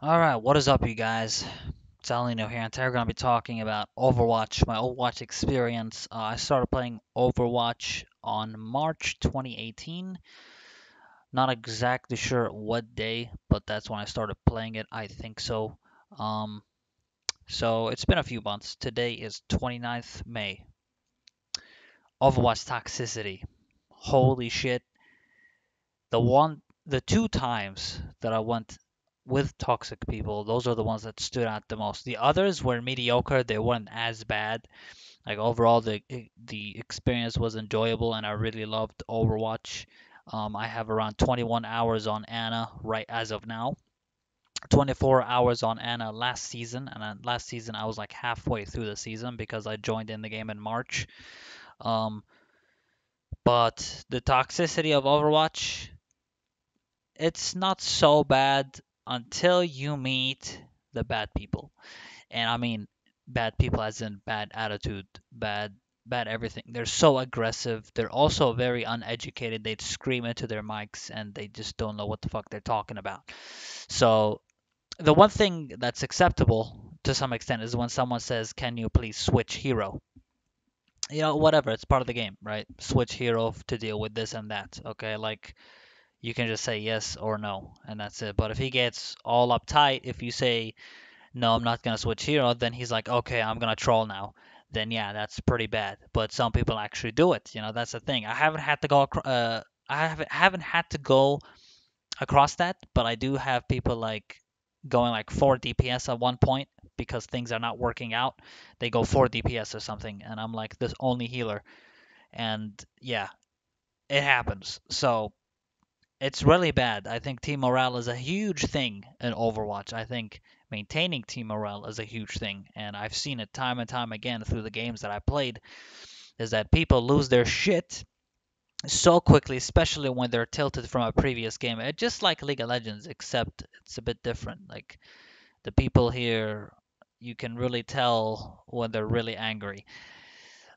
Alright, what is up, you guys? It's Alino here, and today we're going to be talking about Overwatch, my Overwatch experience. I started playing Overwatch on March 2018. Not exactly sure what day, but that's when I started playing it. I think so. Um, so it's been a few months. Today is 29th May. Overwatch Toxicity. Holy shit. The two times that I went with toxic people, those are the ones that stood out the most. The others were mediocre. They weren't as bad. Like overall, the experience was enjoyable, and I really loved Overwatch. I have around 21 hours on Ana right as of now. 24 hours on Ana last season, and last season I was like halfway through the season because I joined in the game in March. Um, but the toxicity of Overwatch, it's not so bad until you meet the bad people. And I mean bad people as in bad attitude, bad everything. They're so aggressive. They're also very uneducated. They scream into their mics and they just don't know what the fuck they're talking about. So the one thing that's acceptable to some extent is when someone says, "Can you please switch hero?" Whatever, it's part of the game, right? Switch hero to deal with this and that. Okay, like you can just say yes or no, and that's it. But if he gets all uptight, if you say, no, I'm not gonna switch hero, then he's like, okay, I'm gonna troll now. Then yeah, that's pretty bad. But some people actually do it. That's the thing. I haven't had to go. I haven't had to go across that, but I do have people like going like 4 DPS at one point because things are not working out. They go 4 DPS or something, and I'm like this only healer, and yeah, it happens. So it's really bad. I think team morale is a huge thing in Overwatch. I think maintaining team morale is a huge thing, and I've seen it time and time again through the games that I played, is that people lose their shit so quickly, especially when they're tilted from a previous game. It's just like League of Legends, except it's a bit different. Like the people here, you can really tell when they're really angry.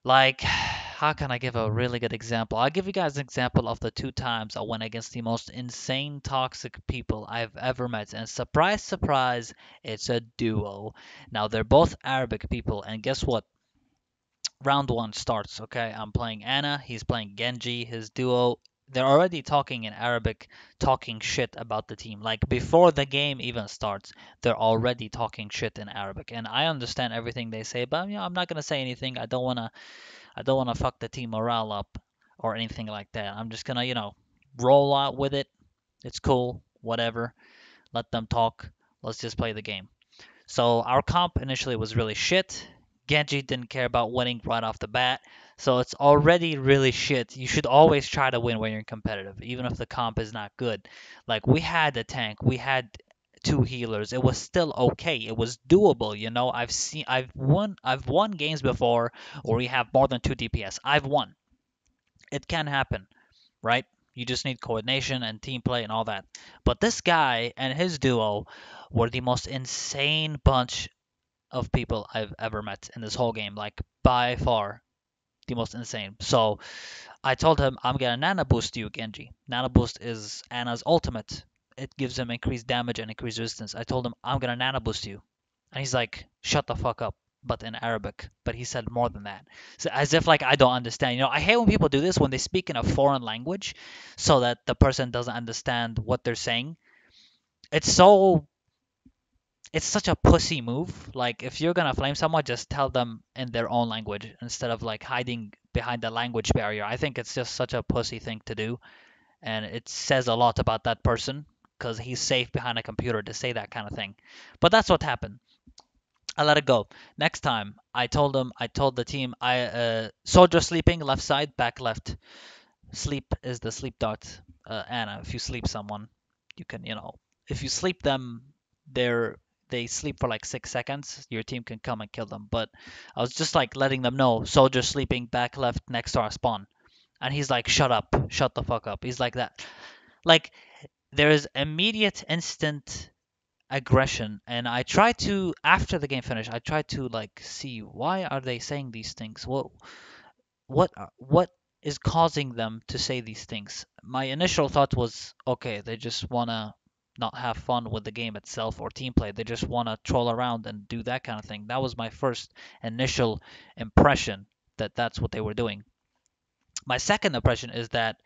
Like, how can I give a really good example? I'll give you guys an example of the two times I went against the most insane toxic people I've ever met. And surprise, surprise, it's a duo. Now, they're both Arabic people. And guess what? Round one starts, okay? I'm playing Ana, he's playing Genji, his duo. They're already talking in Arabic, talking shit about the team. Like before the game even starts, they're already talking shit in Arabic. And I understand everything they say, but I'm not gonna say anything. I don't want to fuck the team morale up or anything like that. I'm just gonna, roll out with it. It's cool, whatever. Let them talk. Let's just play the game. So our comp initially was really shit. Genji didn't care about winning right off the bat. So it's already really shit. You should always try to win when you're competitive, even if the comp is not good. Like we had a tank, we had two healers. It was still okay. It was doable, I've won games before where we have more than 2 DPS. I've won. It can happen, right? You just need coordination and team play and all that. But this guy and his duo were the most insane bunch of people I've ever met in this whole game. Like by far the most insane. So I told him I'm gonna nano boost you, Genji. Nano boost is Ana's ultimate. It gives him increased damage and increased resistance. I told him I'm gonna nano boost you. And he's like, shut the fuck up, but in Arabic. But he said more than that. So as if like I don't understand. I hate when people do this when they speak in a foreign language so that the person doesn't understand what they're saying. It's so it's such a pussy move. Like if you're gonna flame someone, just tell them in their own language instead of like hiding behind the language barrier. I think it's just such a pussy thing to do, and it says a lot about that person because he's safe behind a computer to say that kind of thing. But that's what happened. I let it go. Next time, I told the team, soldier sleeping left side, back left. Sleep is the sleep dart. Anna, if you sleep someone, you can, if you sleep them, they're they sleep for like 6 seconds. Your team can come and kill them. But I was just like letting them know, soldier sleeping back left next to our spawn. And he's like, shut up, shut the fuck up. He's like that. Like there is immediate, instant aggression, and I try to after the game finished, I try to like see why are they saying these things. What is causing them to say these things? My initial thought was, okay, they just wanna not have fun with the game itself or team play. They just want to troll around and do that kind of thing. That was my first initial impression that that's what they were doing. My second impression is that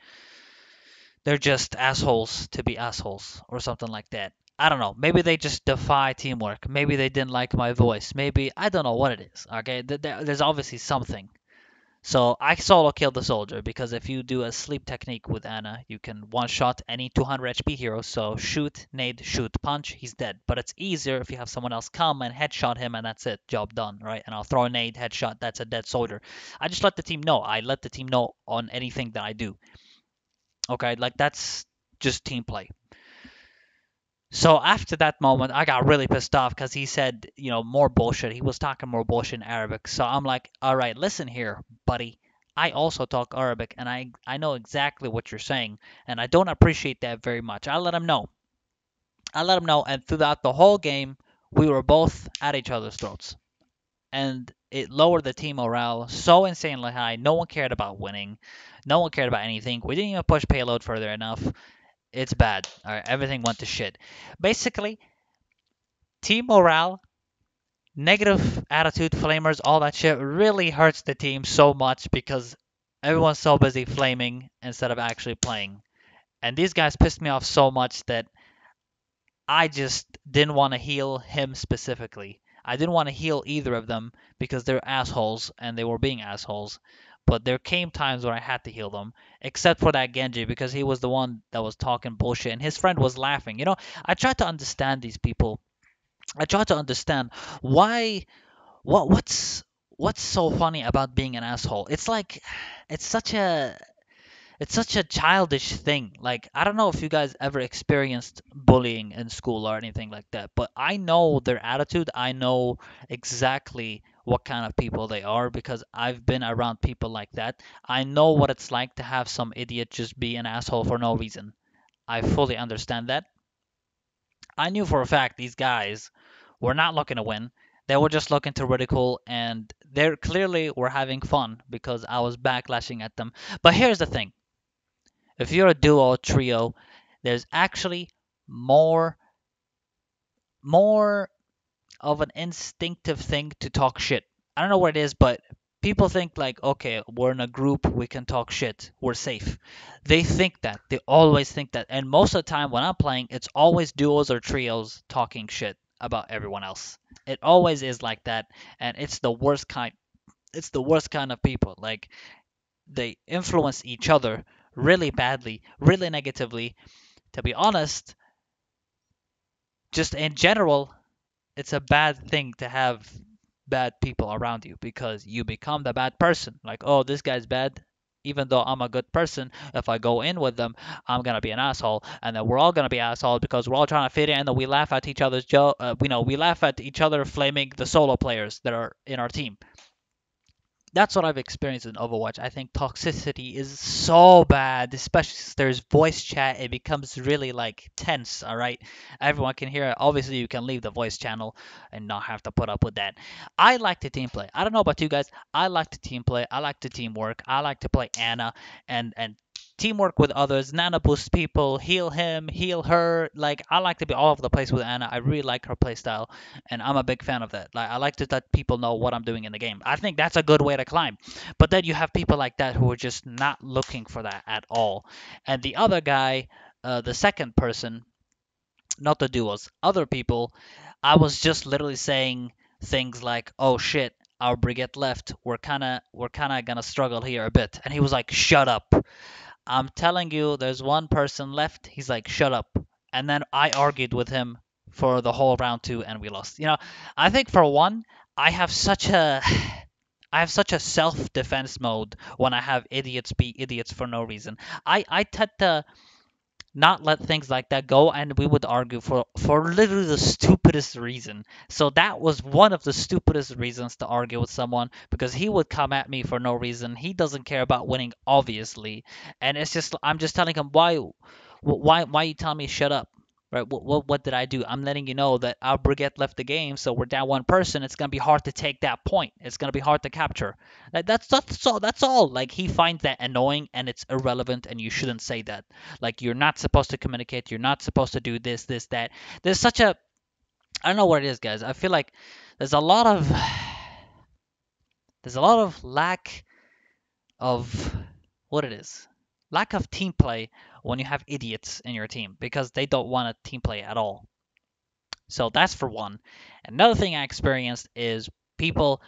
they're just assholes to be assholes or something like that. I don't know. Maybe they just defy teamwork. Maybe they didn't like my voice. Maybe I don't know what it is. Okay, there's obviously something. So I solo killed the soldier because if you do a sleep technique with Ana, you can one shot any 200 HP hero. So shoot, nade, shoot, punch, he's dead. But it's easier if you have someone else come and headshot him, and that's it, job done, right? And I'll throw a nade, headshot, that's a dead soldier. I just let the team know. I let the team know on anything that I do. Okay, like that's just team play. So after that moment, I got really pissed off because he said, more bullshit. He was talking more bullshit in Arabic. So I'm like, all right, listen here, buddy. I also talk Arabic and I know exactly what you're saying, and I don't appreciate that very much. I let him know. I let him know, and throughout the whole game, we were both at each other's throats. And it lowered the team morale so insanely high. No one cared about winning. No one cared about anything. We didn't even push payload further enough. It's bad. All right, everything went to shit. Basically, team morale, negative attitude, flamers, all that shit really hurts the team so much because everyone's so busy flaming instead of actually playing. And these guys pissed me off so much that I just didn't want to heal him specifically. I didn't want to heal either of them because they're assholes and they were being assholes. But there came times where I had to heal them, except for that Genji because he was the one that was talking bullshit and his friend was laughing. I try to understand these people. I try to understand why what's so funny about being an asshole. It's like it's such a it's such a childish thing. Like, I don't know if you guys ever experienced bullying in school or anything like that, but I know their attitude. I know exactly what kind of people they are because I've been around people like that. I know what it's like to have some idiot just be an asshole for no reason. I fully understand that. I knew for a fact these guys were not looking to win. They were just looking to ridicule, and they clearly were having fun because I was backlashing at them. But here's the thing: if you're a duo or trio, there's actually more more of an instinctive thing to talk shit. I don't know what it is, but people think like, okay, we're in a group, we can talk shit, we're safe. They think that. They always think that. And most of the time when I'm playing, it's always duos or trios talking shit about everyone else. It always is like that, and it's the worst kind. It's the worst kind of people. Like they influence each other really badly, really negatively. To be honest, just in general, it's a bad thing to have bad people around you because you become the bad person. Like, oh, this guy's bad. Even though I'm a good person, if I go in with them, I'm gonna be an asshole, and then we're all gonna be assholes because we're all trying to fit in, and we laugh at each other's joke. We laugh at each other flaming the solo players that are in our team. That's what I've experienced in Overwatch. I think toxicity is so bad, especially since there's voice chat. It becomes really like tense, all right? Everyone can hear it. Obviously, you can leave the voice channel and not have to put up with that. I like to team play. I don't know about you guys. I like to team play. I like to teamwork. I like to play Ana and teamwork with others. Nana boosts people, heal him, heal her. Like I like to be all over the place with Ana. I really like her playstyle, and I'm a big fan of that. Like I like to let people know what I'm doing in the game. I think that's a good way to climb. But then you have people like that who are just not looking for that at all. And the other guy, the second person, not the duos, other people, I was just literally saying things like, "Oh shit, our brigade left. We're kind of gonna struggle here a bit." And he was like, "Shut up." I'm telling you, there's one person left. He's like, shut up. And then I argued with him for the whole round two, and we lost. I think for one, I have such a I have such a self-defense mode when I have idiots be idiots for no reason. I tend to not let things like that go, and we would argue for literally the stupidest reason. So that was one of the stupidest reasons to argue with someone because he would come at me for no reason. He doesn't care about winning, obviously, and it's just I'm just telling him why you telling me shut up? right? What did I do? I'm letting you know that our brigade left the game, so we're down one person. It's gonna be hard to take that point. It's gonna be hard to capture. That's all. That's all. Like he finds that annoying and it's irrelevant, and you shouldn't say that. Like you're not supposed to communicate. You're not supposed to do this, that. There's such a I don't know what it is, guys. I feel like there's a lot of there's a lot of lack of what it is. Lack of team play when you have idiots in your team because they don't want a team play at all. So that's for one. Another thing I experienced is people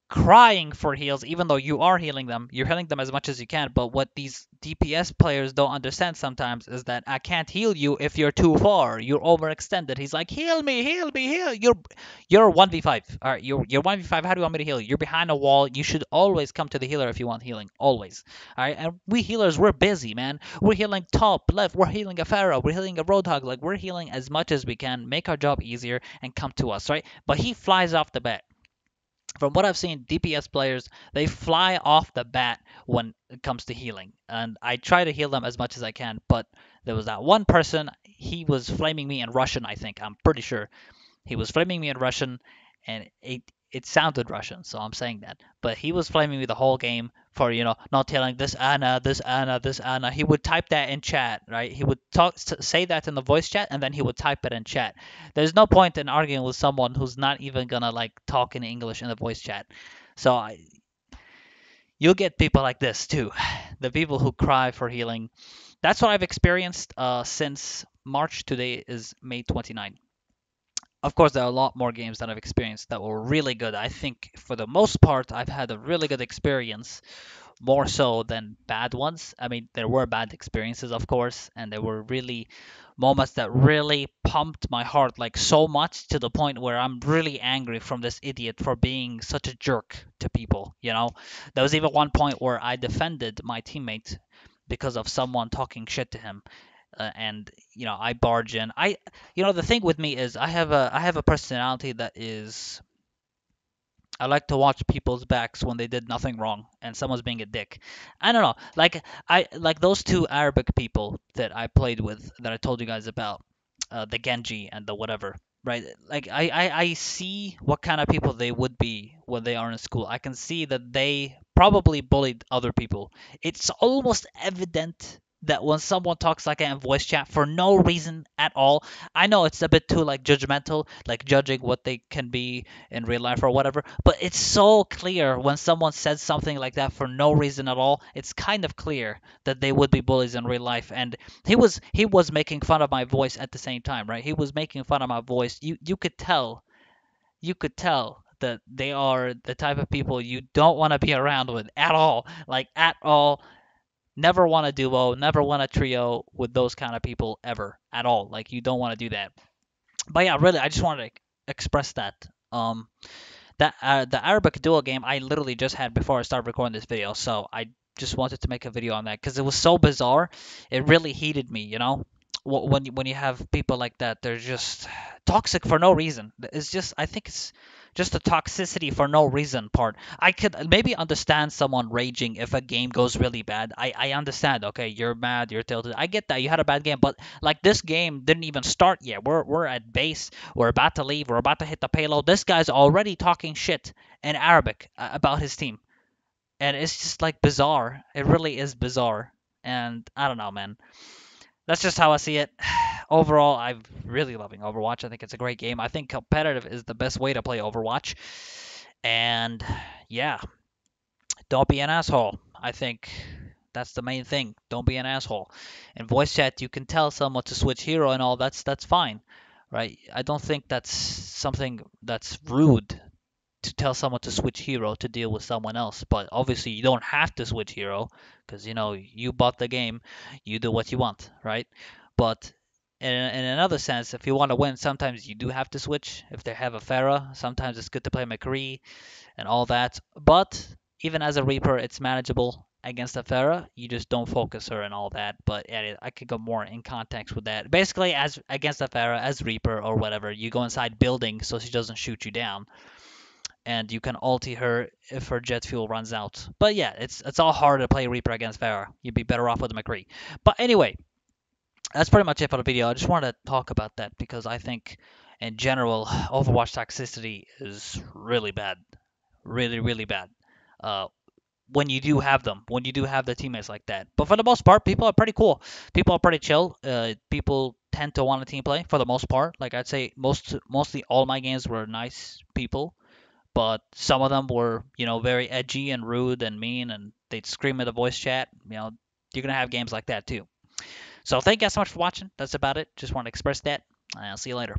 crying for heals, even though you are healing them. You're healing them as much as you can. But what these DPS players don't understand sometimes is that I can't heal you if you're too far. You're overextended. He's like, heal me, heal me, heal. You're 1v5. All right, you're 1v5. How do you want me to heal you? You're behind a wall. You should always come to the healer if you want healing. Always. All right, and we healers, we're busy, man. We're healing top, left. We're healing a Pharaoh. We're healing a Roadhog. Like we're healing as much as we can, make our job easier, and come to us, right? But he flies off the bat. From what I've seen, DPS players, they fly off the bat when it comes to healing. And I try to heal them as much as I can, but there was that one person, he was flaming me in Russian, I think. I'm pretty sure. He was flaming me in Russian, and it sounded Russian, so I'm saying that. But he was flaming me the whole game for not telling this Anna, this Anna, this Anna. He would type that in chat, right? He would say that in the voice chat, and then he would type it in chat. There's no point in arguing with someone who's not even gonna like talk in English in the voice chat. So you'll get people like this too, the people who cry for healing. That's what I've experienced since March. Today is May 29. Of course, there are a lot more games that I've experienced that were really good. I think for the most part, I've had a really good experience, more so than bad ones. I mean, there were bad experiences, of course, and there were really moments that really pumped my heart like so much to the point where I'm really angry from this idiot for being such a jerk to people. There was even one point where I defended my teammate because of someone talking shit to him, and I barge in. The thing with me is I have a personality that is I like to watch people's backs when they did nothing wrong and someone's being a dick. I don't know, like I like those two Arabic people that I played with that I told you guys about, the Genji and the whatever. Right, like I see what kind of people they would be when they are in school. I can see that they probably bullied other people. It's almost evident that when someone talks like that in voice chat for no reason at all, I know it's a bit too like judgmental, like judging what they can be in real life or whatever, but it's so clear when someone says something like that for no reason at all. It's kind of clear that they would be bullies in real life, and he was making fun of my voice at the same time, right? He was making fun of my voice. You could tell that they are the type of people you don't want to be around with at all, like at all. Never want a duo, never want a trio with those kind of people ever at all. Like you don't want to do that. But yeah, really, I just wanted to express that. The Arabic duo game I literally just had before I started recording this video, so I just wanted to make a video on that because it was so bizarre. It really heated me. When you have people like that, they're just toxic for no reason. I think it's just the toxicity for no reason part. I could maybe understand someone raging if a game goes really bad. I understand. Okay, you're mad, you're tilted. I get that you had a bad game, but like this game didn't even start yet. We're at base. We're about to leave. We're about to hit the payload. This guy's already talking shit in Arabic about his team, and it's just like bizarre. It really is bizarre, and I don't know, man. That's just how I see it. Overall, I'm really loving Overwatch. I think it's a great game. I think competitive is the best way to play Overwatch. And yeah, don't be an asshole. I think that's the main thing. Don't be an asshole. In voice chat, you can tell someone to switch hero and all. That's fine, right? I don't think that's something that's rude to tell someone to switch hero to deal with someone else. But obviously, you don't have to switch hero because you bought the game. You do what you want, right? But in another sense, if you want to win, sometimes you do have to switch. If they have a Pharah, sometimes it's good to play McCree and all that. But even as a Reaper, it's manageable against a Pharah. You just don't focus her and all that. But yeah, I could go more in context with that. Basically, as against a Pharah, as Reaper or whatever, you go inside building so she doesn't shoot you down, and you can ulti her if her jet fuel runs out. But yeah, it's all hard to play Reaper against Pharah. You'd be better off with McCree. But anyway, that's pretty much it for the video. I just wanted to talk about that because I think, in general, Overwatch toxicity is really bad, really, really bad. Uh, when you do have them, when you do have the teammates like that. But for the most part, people are pretty cool. People are pretty chill. People tend to want to team play for the most part. Like I'd say, mostly all my games were nice people, but some of them were, very edgy and rude and mean, and they'd scream at the voice chat. You're gonna have games like that too. So thank you guys so much for watching. That's about it. Just want to express that. I'll see you later.